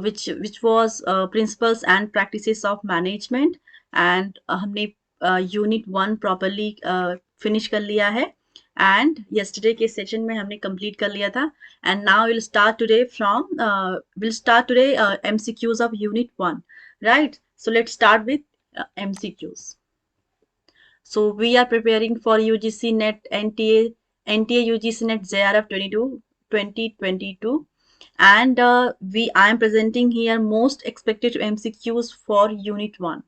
which was principles and practices of management, and हमने unit 1 properly finish कर लिया है, एंड yesterday के सेशन में हमने कंप्लीट कर लिया था. And now we'll start today MCQs of unit 1, right? So let's start with MCQs. So we are preparing for UGC NET NTA UGC NET JRF 2022, and I am presenting here most expected MCQs for unit 1.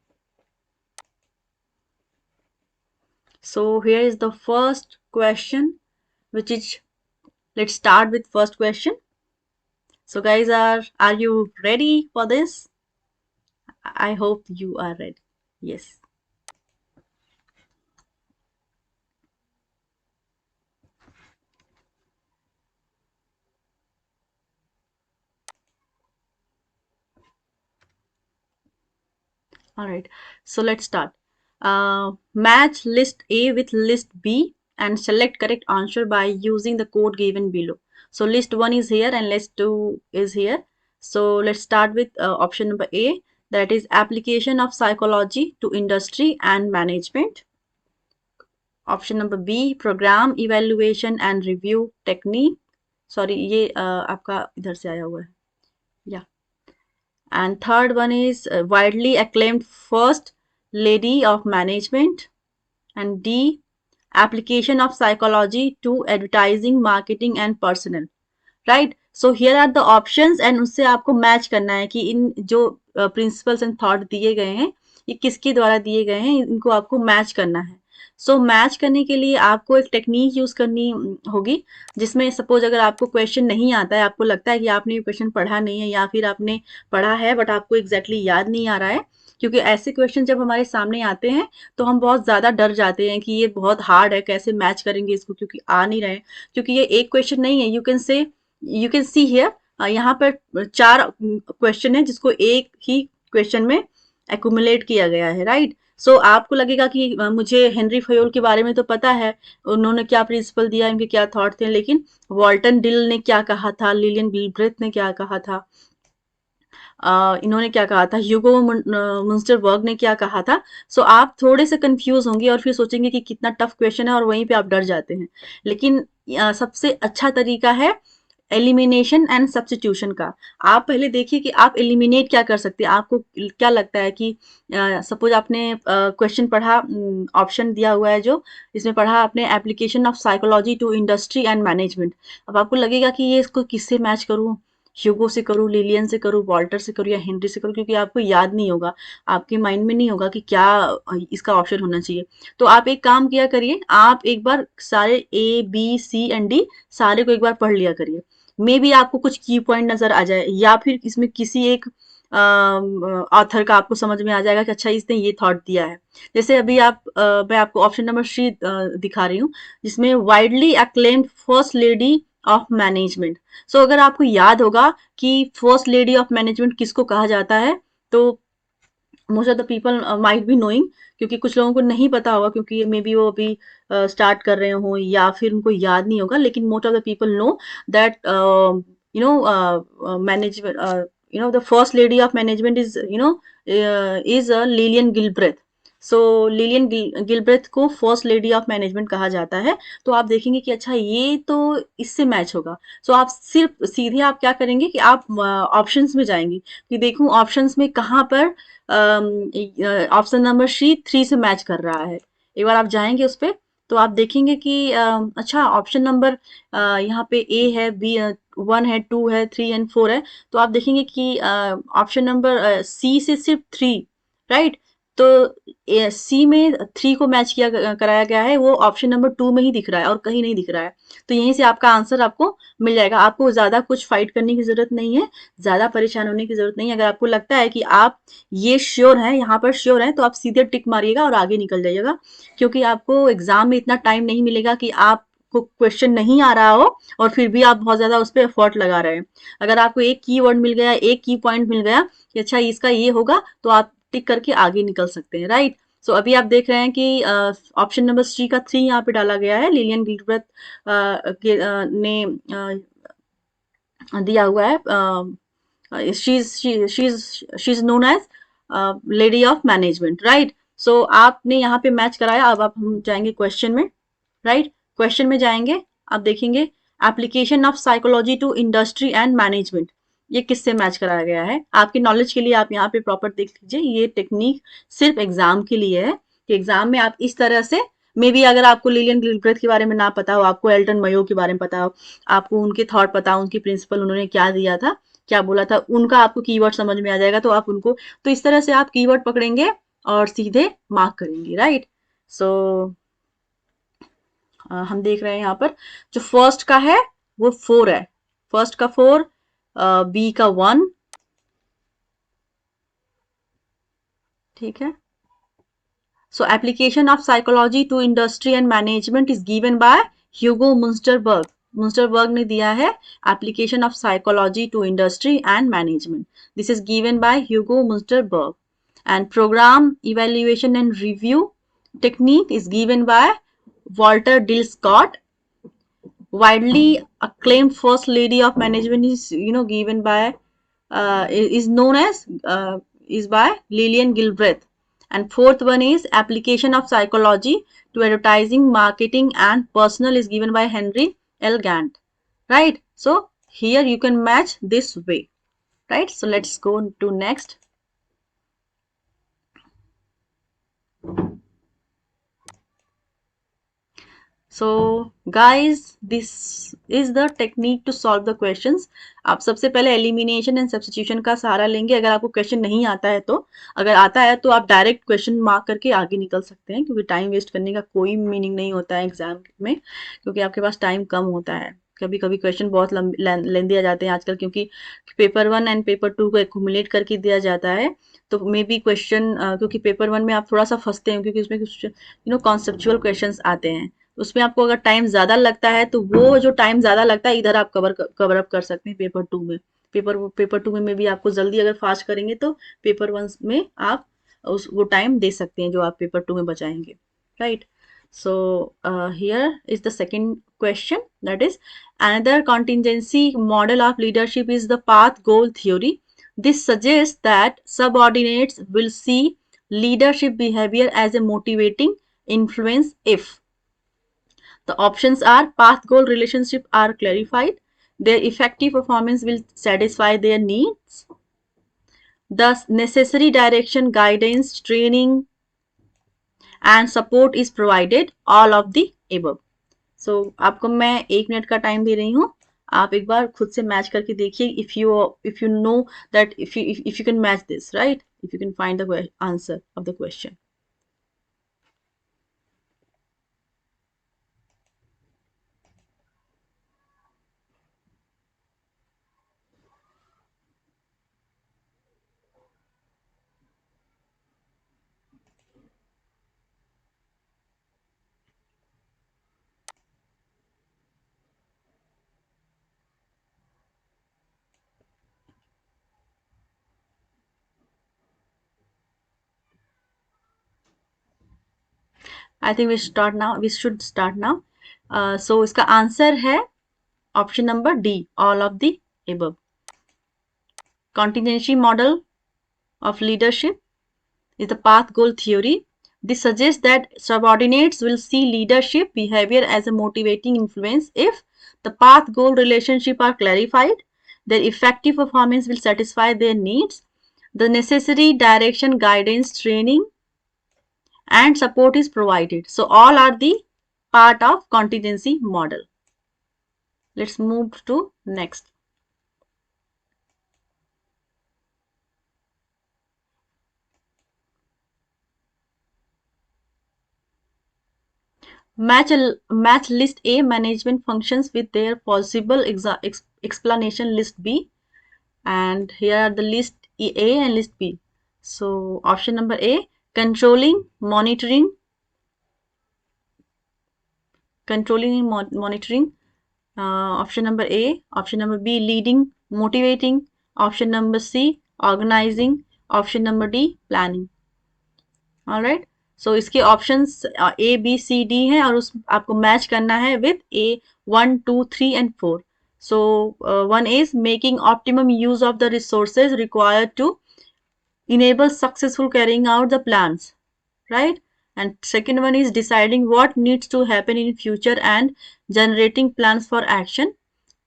So here is the first question, which is, let's start with first question. So guys, are you ready for this? I hope you are ready. Yes. All right. So let's start. Match list A with list B and select correct answer by using the code given below. So list 1 is here and list 2 is here. So let's start with option number A, that is application of psychology to industry and management. Option number B, program evaluation and review technique. Sorry, ये आपका इधर से आया हुआ है. Yeah. And third one is widely acclaimed first lady of management. And D, application of psychology to advertising, marketing and personnel. Right? So here are the options, and उससे आपको match करना है कि इन जो प्रिंसिपल्स एंड थॉट दिए गए हैं ये किसके द्वारा दिए गए हैं, इनको आपको मैच करना है. सो मैच करने के लिए आपको एक टेक्निक यूज करनी होगी, जिसमें सपोज अगर आपको क्वेश्चन नहीं आता है, आपको लगता है कि आपने ये क्वेश्चन पढ़ा नहीं है या फिर आपने पढ़ा है बट आपको एग्जैक्टली याद नहीं आ रहा है, क्योंकि ऐसे क्वेश्चन जब हमारे सामने आते हैं तो हम बहुत ज़्यादा डर जाते हैं कि ये बहुत हार्ड है, कैसे मैच करेंगे इसको, क्योंकि आ नहीं रहे, क्योंकि ये एक क्वेश्चन नहीं है. यू कैन सी हियर यहाँ पर 4 क्वेश्चन है जिसको एक ही क्वेश्चन में एक्यूमुलेट किया गया है, राइट? सो आपको लगेगा कि मुझे हेनरी फयोल के बारे में तो पता है, उन्होंने क्या प्रिंसिपल दिया, इनके क्या थॉट थे, लेकिन वॉल्टन डिल ने क्या कहा था, लिलियन गिलब्रेथ ने क्या कहा था, इन्होंने क्या कहा था, ह्यूगो मुंस्टरबर्ग ने क्या कहा था. सो आप थोड़े से कंफ्यूज होंगे और फिर सोचेंगे कि कितना टफ क्वेश्चन है, और वहीं पे आप डर जाते हैं. लेकिन सबसे अच्छा तरीका है एलिमिनेशन एंड सब्स्टिट्यूशन का. आप पहले देखिए कि आप एलिमिनेट क्या कर सकते हैं. आपको क्या लगता है कि सपोज आपने क्वेश्चन पढ़ा, ऑप्शन दिया हुआ है जो इसमें पढ़ा आपने, application of psychology to industry and management. अब आपको लगेगा कि ये इसको किससे मैच करूं, ह्यूगो से करूं, लिलियन से करूं, वॉल्टर से करूं या हेनरी से करूं, क्योंकि आपको याद नहीं होगा, आपके माइंड में नहीं होगा कि क्या इसका ऑप्शन होना चाहिए. तो आप एक काम किया करिए, आप एक बार सारे A B C and D सारे को एक बार पढ़ लिया करिए. मे बी आपको कुछ की पॉइंट नजर आ जाए, या फिर इसमें किसी एक ऑथर का आपको समझ में आ जाएगा कि अच्छा इसने ये थॉट दिया है. जैसे अभी मैं आपको ऑप्शन नंबर 3 दिखा रही हूँ, जिसमें widely acclaimed first lady of management. So अगर आपको याद होगा कि फर्स्ट लेडी ऑफ मैनेजमेंट किसको कहा जाता है, तो most of the people might be knowing, क्योंकि कुछ लोगों को नहीं पता होगा क्योंकि मे बी वो अभी स्टार्ट कर रहे हो या फिर उनको याद नहीं होगा, लेकिन most of the people know that management, the first lady of management is is Lillian Gilbreth. So Lillian Gilbreth को फर्स्ट लेडी ऑफ मैनेजमेंट कहा जाता है. तो आप देखेंगे कि अच्छा ये तो इससे मैच होगा. सो आप सिर्फ सीधे आप क्या करेंगे कि आप ऑप्शंस में जाएंगे कि देखूं ऑप्शंस में कहाँ पर ऑप्शन नंबर 3 से मैच कर रहा है. एक बार आप जाएंगे उस पर तो आप देखेंगे कि अच्छा ऑप्शन नंबर यहाँ पे ए है, बी 1 है, 2 है, 3 एंड 4 है. तो आप देखेंगे कि ऑप्शन नंबर सी से सिर्फ 3, राइट? तो सी में 3 को मैच किया कराया गया है, वो ऑप्शन नंबर 2 में ही दिख रहा है और कहीं नहीं दिख रहा है. तो यहीं से आपका आंसर आपको मिल जाएगा. आपको ज़्यादा कुछ फाइट करने की ज़रूरत नहीं है, ज़्यादा परेशान होने की ज़रूरत नहीं है. अगर आपको लगता है कि आप ये श्योर हैं, यहाँ पर श्योर हैं, तो आप सीधे टिक मारिएगा और आगे निकल जाइएगा, क्योंकि आपको एग्जाम में इतना टाइम नहीं मिलेगा कि आपको क्वेश्चन नहीं आ रहा हो और फिर भी आप बहुत ज़्यादा उस पर एफर्ट लगा रहे हैं. अगर आपको एक की वर्ड मिल गया, एक की पॉइंट मिल गया कि अच्छा इसका ये होगा, तो आप टिक करके आगे निकल सकते हैं, राइट? सो अभी आप देख रहे हैं कि ऑप्शन नंबर 3 का 3 यहाँ पे डाला गया है, लिलियन गिलब्रेथ ने दिया हुआ है she is known as lady of management, right. So आपने यहाँ पे मैच कराया। अब आप हम जाएंगे क्वेश्चन में, राइट। क्वेश्चन में जाएंगे, आप देखेंगे application of psychology to industry and management, ये किससे मैच कराया गया है। आपकी नॉलेज के लिए आप यहाँ पे प्रॉपर देख लीजिए, ये टेक्निक सिर्फ एग्जाम के लिए है कि एग्जाम में आप इस तरह से, मे बी अगर आपको लिलियन गिलब्रेथ के बारे में ना पता हो, आपको एल्टन मयो के बारे में पता हो, आपको उनके थॉट पता हो, उनकी प्रिंसिपल उन्होंने क्या दिया था, क्या बोला था, उनका आपको कीवर्ड समझ में आ जाएगा, तो आप उनको, तो इस तरह से आप कीवर्ड पकड़ेंगे और सीधे मार्क करेंगे, राइट। सो हम देख रहे हैं यहाँ पर जो फर्स्ट का है वो 4 है, फर्स्ट का 4, बी का 1, ठीक है। So application of psychology to industry and management is given by Hugo Munsterberg. Munsterberg ने दिया है application of psychology to industry and management, this is given by Hugo Munsterberg. And programme evaluation and review technique is given by Walter Dill Scott. Widely acclaimed first lady of management is, given by is known as is by Lillian Gilbreth. And fourth one is application of psychology to advertising, marketing, and personal is given by Henry L. Gant. Right. So here you can match this way. Right. So let's go to next. So guys this is the technique to solve the questions. आप सबसे पहले elimination and substitution का सहारा लेंगे। अगर आपको question नहीं आता है तो, अगर आता है तो आप डायरेक्ट क्वेश्चन मार्क करके आगे निकल सकते हैं, क्योंकि टाइम वेस्ट करने का कोई मीनिंग नहीं होता है एग्जाम में, क्योंकि आपके पास टाइम कम होता है। कभी कभी क्वेश्चन बहुत लेंदी आ जाते हैं आजकल, क्योंकि पेपर 1 एंड पेपर 2 को एक्यूमुलेट करके दिया जाता है। तो मे बी क्वेश्चन, क्योंकि पेपर 1 में आप थोड़ा सा फंसते हैं, क्योंकि उसमें कुछ कॉन्सेप्चुअल क्वेश्चन आते हैं, उसमें आपको अगर टाइम ज्यादा लगता है तो वो जो टाइम ज्यादा लगता है इधर आप कवर अप कर सकते हैं पेपर 2 में। पेपर 2 में भी आपको जल्दी अगर फास्ट करेंगे तो पेपर 1 में आप उस वो टाइम दे सकते हैं जो आप पेपर 2 में बचाएंगे, right. So here is the second question, that is another contingency model of leadership is the path goal theory. This suggests that subordinates will see leadership behavior as a motivating influence if the options are path goal relationship are clarified, their effective performance will satisfy their needs, the necessary direction, guidance, training, and support is provided, all of the above. So आपको मैं 1 minute का time दे रही हूँ, आप एक बार खुद से match करके देखिए, if you know that if you can match this, right, if you can find the answer of the question. I think we start now. We should start now. So इसका answer है option number D, all of the above. Contingency model of leadership is the path goal theory. This suggests that subordinates will see leadership behavior as a motivating influence if the path goal relationship are clarified, their effective performance will satisfy their needs, the necessary direction, guidance, training, and support is provided. So all are the part of contingency model. Let's move to next. Match list A management functions with their possible explanation list B, and here are the list A and list B. So option number A, controlling, monitoring, monitoring. Option number A. Option number B, leading, motivating. Option number C, organizing. Option number D, planning. All right. सो इसके options A B C D हैं और उस आपको match करना है with A 1 2 3 and 4. So one is making optimum use of the resources required to enable successful carrying out the plans, right? And second one is deciding what needs to happen in future and generating plans for action.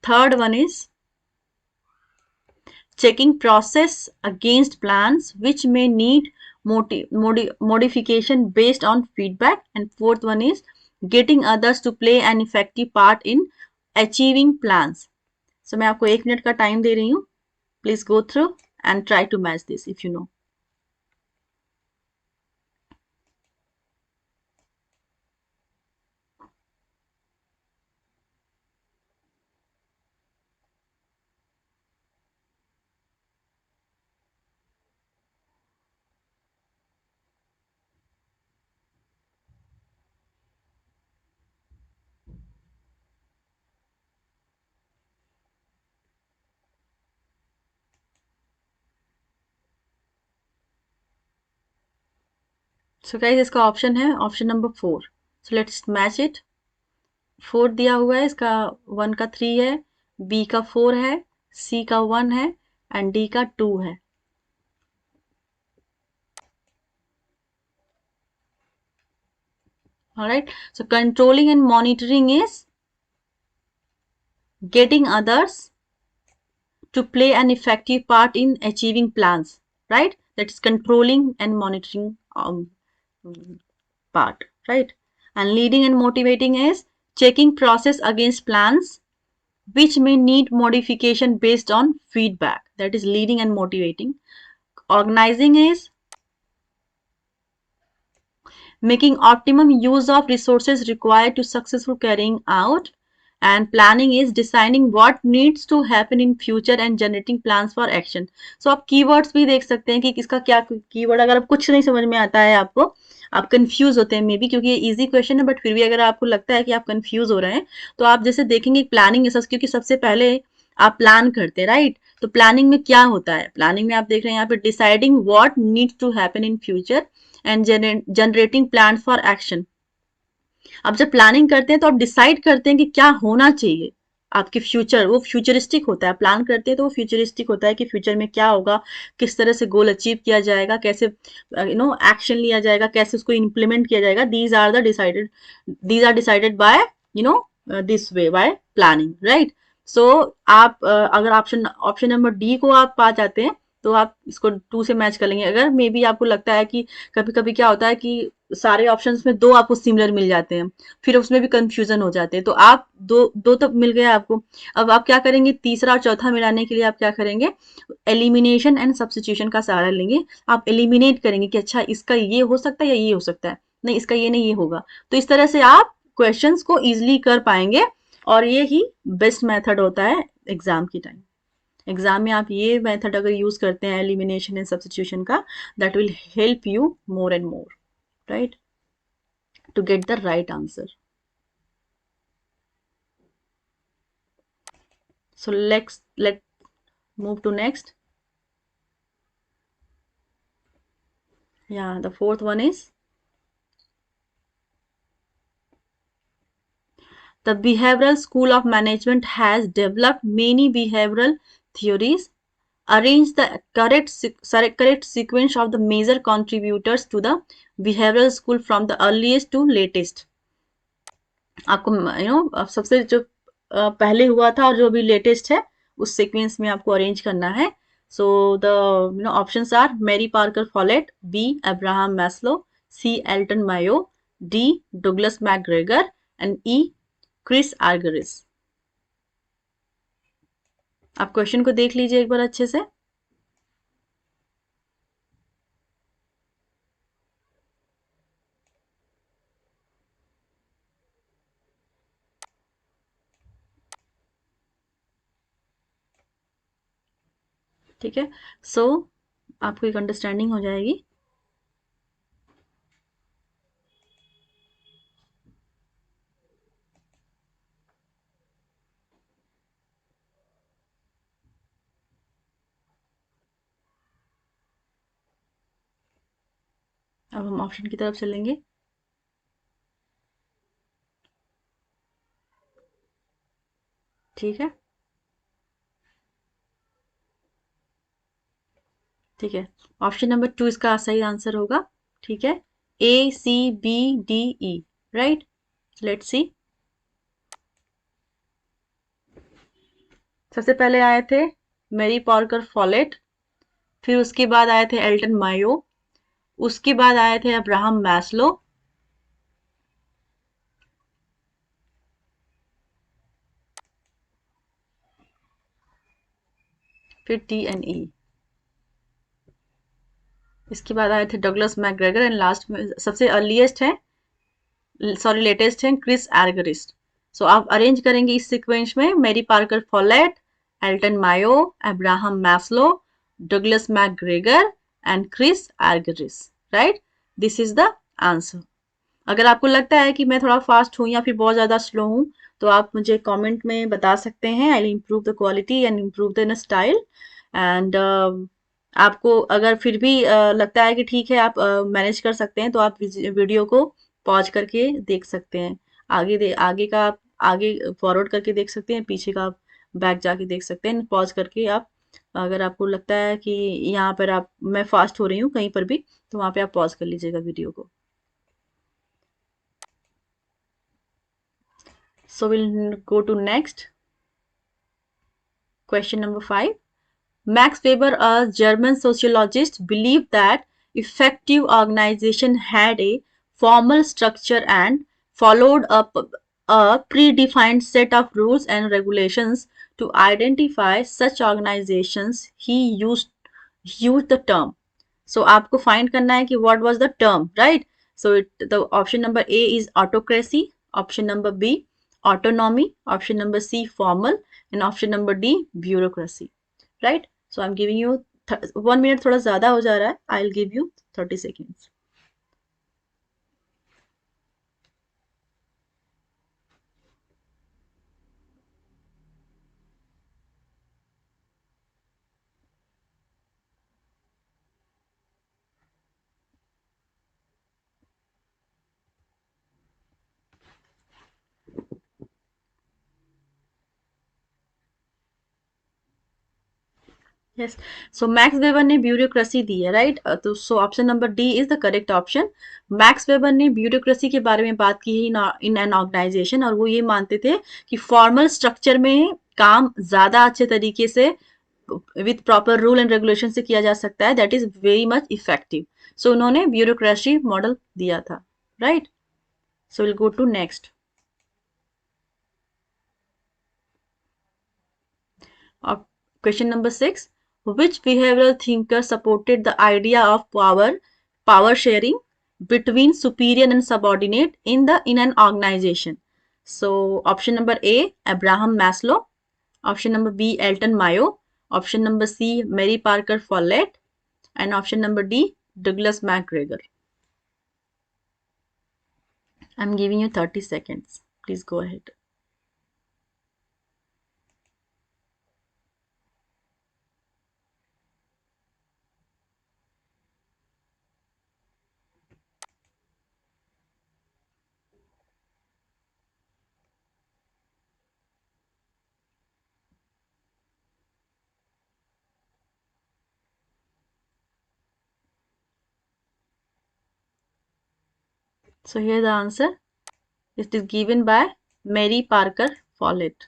Third one is checking process against plans which may need modification based on feedback. And fourth one is getting others to play an effective part in achieving plans. So मैं आपको 1 minute का time दे रही हूँ. Please go through and try to match this if you know. So guys, इसका option है option number 4. So let's match it. 4 दिया हुआ है, इसका 1 का 3 है, B का 4 है, C का 1 है एंड D का 2 है. Alright, so controlling and monitoring is getting others to play an effective part in achieving plans, right? That is controlling and monitoring part, right? And leading and motivating is checking process against plans which may need modification based on feedback. That is leading and motivating. Organizing is making optimum use of resources required to successful carrying out. And planning is deciding what needs to happen in future and generating plans for action. So आप keywords भी देख सकते हैं कि किसका क्या keyword, अगर आप कुछ नहीं समझ में आता है आपको, आप कंफ्यूज होते हैं मे बी, क्योंकि ये इजी क्वेश्चन है, बट फिर भी अगर आपको लगता है कि आप कंफ्यूज हो रहे हैं तो आप जैसे देखेंगे प्लानिंग है, क्योंकि सबसे पहले आप प्लान करते हैं, राइट? तो प्लानिंग में क्या होता है, प्लानिंग में आप देख रहे हैं यहाँ पे deciding what needs to happen in future and generating plan for action. अब जब प्लानिंग करते हैं तो आप डिसाइड करते हैं कि क्या होना चाहिए आपके फ्यूचर, वो फ्यूचरिस्टिक होता है. प्लान करते हैं तो वो फ्यूचरिस्टिक होता है कि फ्यूचर में क्या होगा, किस तरह से गोल अचीव किया जाएगा, कैसे एक्शन लिया जाएगा, कैसे उसको इम्प्लीमेंट किया जाएगा. These are decided by this way, by planning, right? So आप अगर ऑप्शन ऑप्शन नंबर डी को आप पा जाते हैं तो आप इसको 2 से मैच कर लेंगे. अगर मे बी आपको लगता है कि कभी कभी क्या होता है कि सारे ऑप्शंस में 2 आपको सिमिलर मिल जाते हैं, फिर उसमें भी कंफ्यूजन हो जाते हैं, तो आप दो दो तो मिल गया आपको. अब आप क्या करेंगे, तीसरा और चौथा मिलाने के लिए आप क्या करेंगे, एलिमिनेशन एंड सब्स्टिट्यूशन का सहारा लेंगे. आप एलिमिनेट करेंगे कि अच्छा इसका ये हो सकता है या ये हो सकता है, नहीं इसका ये नहीं, ये होगा. तो इस तरह से आप क्वेश्चंस को इजिली कर पाएंगे और ये ही बेस्ट मेथड होता है एग्जाम की टाइम. एग्जाम में आप ये मेथड अगर यूज करते हैं एलिमिनेशन एंड सब्स्टिट्यूशन का, that will help you more and more, right, to get the right answer. So let move to next. Yeah, the fourth one is the behavioral school of management has developed many behavioral theories, arrange the correct sequence of the major contributors to the behavioral school from the earliest to latest. आपको सबसे जो पहले हुआ था और जो भी latest है उस सीक्वेंस में आपको अरेंज करना है. So the options are Mary Parker Follett, B Abraham Maslow, C Elton Mayo, D Douglas McGregor and E Chris Argyris. आप क्वेश्चन को देख लीजिए एक बार अच्छे से. ठीक है, सो आपको एक अंडरस्टैंडिंग हो जाएगी. अब हम ऑप्शन की तरफ चलेंगे. ठीक है, ठीक है, ऑप्शन नंबर 2 इसका सही आंसर होगा। ठीक है, ACBDE, राइट। Let's see. सबसे पहले आए थे मेरी पार्कर फॉलेट, फिर उसके बाद आए थे एल्टन मायो, उसके बाद आए थे अब्राहम मैस्लो, फिर TNE, इसके बाद आए थे डगलस मैकग्रेगर एंड लास्ट में सबसे अर्लीस्ट है, सॉरी लेटेस्ट है क्रिस एर्गरिस्ट। सो आप अरेंज करेंगे इस सीक्वेंस में Mary Parker Follett, Elton Mayo, Abraham Maslow, Douglas McGregor and Chris Argyris, right. This is the answer. अगर आपको लगता है कि मैं थोड़ा फास्ट हूँ या फिर बहुत ज़्यादा स्लो हूँ तो आप मुझे कमेंट में बता सकते हैं। I will improve the quality and improve the style and आपको अगर फिर भी लगता है कि ठीक है आप मैनेज कर सकते हैं तो आप वीडियो को पॉज करके देख सकते हैं। आगे का आप आगे फॉरवर्ड करके देख सकते हैं, पीछे का आप बैक जाके देख सकते हैं। पॉज करके आप अगर आपको लगता है कि यहाँ पर आप मैं फास्ट हो रही हूँ कहीं पर भी तो वहाँ पे आप पॉज कर लीजिएगा वीडियो को। So we'll go to next. Question number 5. Max Weber, a German sociologist, believed that effective organization had a formal structure and followed a predefined set of rules and regulations. To identify such organizations, he used the term. So आपको find करना है कि what was the term, right? So the option number A is autocracy, option number B autonomy, option number C formal, and option number D bureaucracy, right? So I'm giving you 1 minute, थोड़ा ज़्यादा हो जा रहा है, I'll give you 30 seconds. Yes, so max weber ने bureaucracy दी है, right. तो so option number D is the correct option. Max weber ने ब्यूरोक्रेसी के बारे में बात की है इन एन ऑर्गेनाइजेशन, और वो ये मानते थे कि फॉर्मल स्ट्रक्चर में काम ज़्यादा अच्छे तरीके से with proper rule and regulation से किया जा सकता है, that is very much effective. So उन्होंने ब्यूरोक्रेसी मॉडल दिया था, right. So will go to next. Question number 6. Which behavioral thinker supported the idea of power sharing between superior and subordinate in an organization? So option number A, Abraham Maslow. Option number B, Elton Mayo. Option number C, Mary Parker Follett. And option number D, Douglas MacGregor. I'm giving you 30 seconds. Please go ahead. So here the answer. It is given by Mary Parker Follett.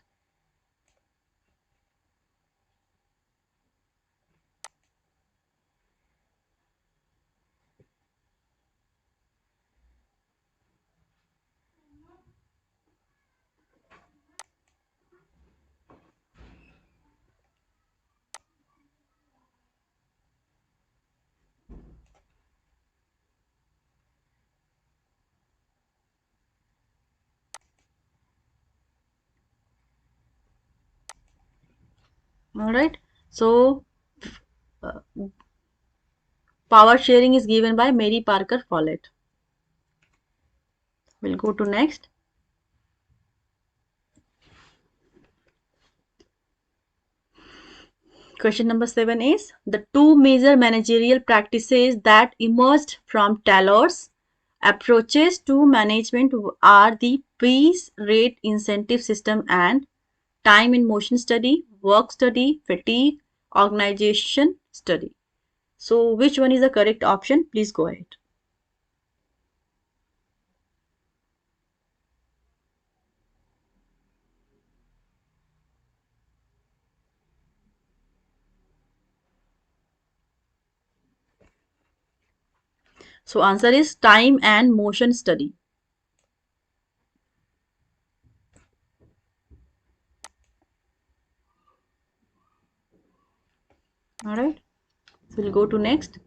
All right. So uh, power sharing is given by Mary Parker Follett. We'll go to next. Question number 7 is the two major managerial practices that emerged from Taylor's approaches to management are the piece rate incentive system and time in motion study, work study, fatigue, organization study. So which one is the correct option? Please go ahead. So answer is time and motion study. All right. So we'll go to next.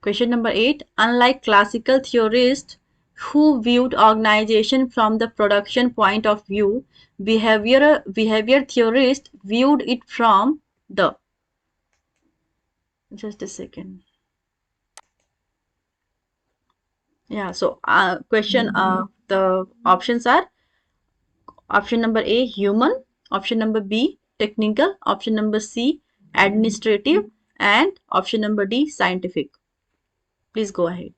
Question number 8. Unlike classical theorists who viewed organization from the production point of view, behavior theorists viewed it from the. Just a second. Yeah, so the options are option number A, human, option number B, technical, option number C, administrative, and option number D, scientific. Please go ahead.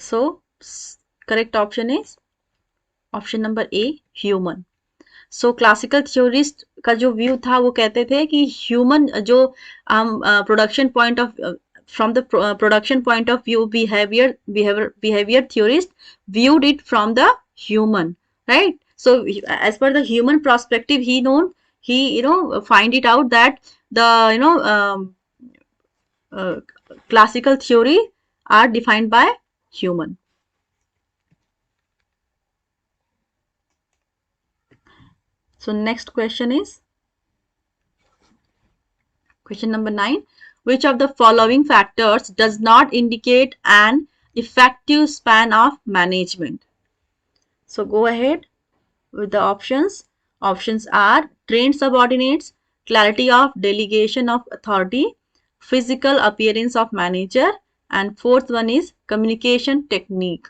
So, correct option is option number a human. So classical theorist का जो view था वो कहते थे कि human जो हम production point of from the production point of view, behavior theorist viewed it from the human, right? So as per the human perspective, he find it out that the classical theory are defined by human. So next question is question number 9. Which of the following factors does not indicate an effective span of management? So go ahead with the options. Options are trained subordinates, clarity of delegation of authority, physical appearance of manager, and fourth one is communication technique.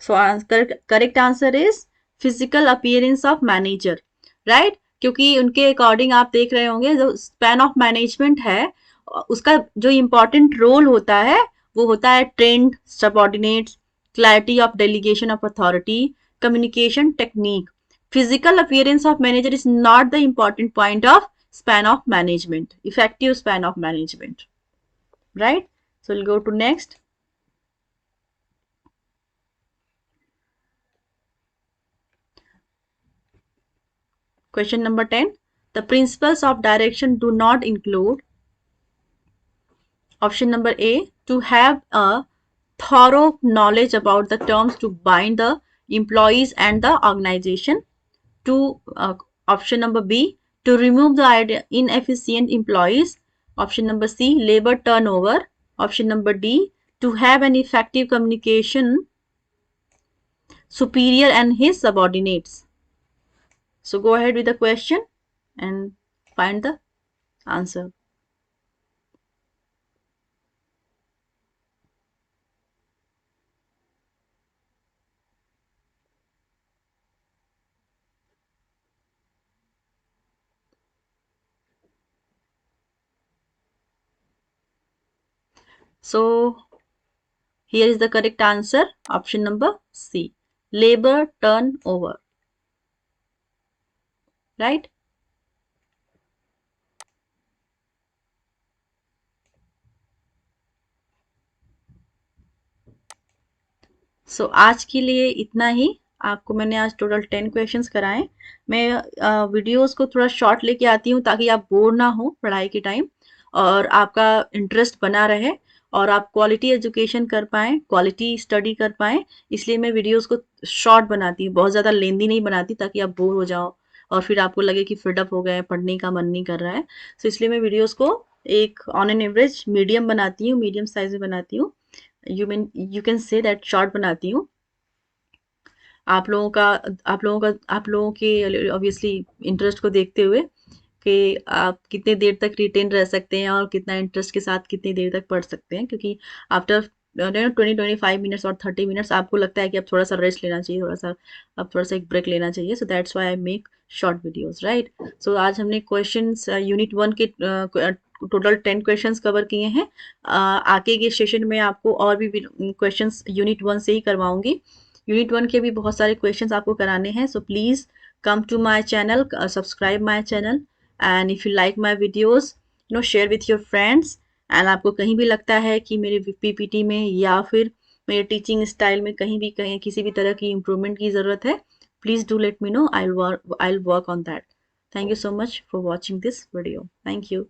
So correct answer is physical appearance of manager, right? क्योंकि उनके according आप देख रहे होंगे जो span of management है उसका जो इम्पोर्टेंट रोल होता है वो होता है trend subordinates, clarity of delegation of authority, communication technique. Physical appearance of manager is not the important point of span of management, effective span of management, right? So we'll go to next. Question number 10. The principles of direction do not include option number A, to have a thorough knowledge about the terms to bind the employees and the organization. To option number B, to remove the inefficient employees. Option number C, labor turnover. Option number D, to have an effective communication superior and his subordinates. So go ahead with the question and find the answer. So here is the correct answer, option number C, labor turnover, right? सो आज के लिए इतना ही. आपको मैंने आज total 10 questions कराए. मैं videos को थोड़ा शॉर्ट लेके आती हूँ ताकि आप बोर ना हो पढ़ाई के टाइम. और आपका इंटरेस्ट बना रहे और आप क्वालिटी एजुकेशन कर पाएँ, क्वालिटी स्टडी कर पाएँ, इसलिए मैं वीडियोज़ को शॉर्ट बनाती हूँ, बहुत ज़्यादा लेंदी नहीं बनाती ताकि आप बोर हो जाओ और फिर आपको लगे कि फेड अप हो गए, पढ़ने का मन नहीं कर रहा है। सो इसलिए मैं वीडियोज़ को एक ऑन एन एवरेज मीडियम बनाती हूँ, मीडियम साइज़ में बनाती हूँ। You can say that short बनाती हूँ। आप लोगों के ऑब्वियसली इंटरेस्ट को देखते हुए कि आप कितने देर तक रिटेन रह सकते हैं और कितना इंटरेस्ट के साथ कितनी देर तक पढ़ सकते हैं, क्योंकि आफ्टर 20-25 मिनट्स और 30 मिनट्स आपको लगता है कि अब थोड़ा सा रेस्ट लेना चाहिए, अब थोड़ा सा एक ब्रेक लेना चाहिए। So that's why I make short videos, right. So आज हमने क्वेश्चंस यूनिट 1 के टोटल 10 क्वेश्चंस कवर किए हैं। आगे के सेशन में आपको और भी क्वेश्चंस यूनिट 1 से ही करवाऊंगी। यूनिट 1 के भी बहुत सारे क्वेश्चंस आपको कराने हैं। So please come to my channel, subscribe my channel, and if you like my videos, share with your friends। And आपको कहीं भी लगता है कि मेरे पीपीटी में या फिर मेरे टीचिंग स्टाइल में कहीं किसी भी तरह की इम्प्रूवमेंट की ज़रूरत है, please do let me know. I will work on that. Thank you so much for watching this video. Thank you.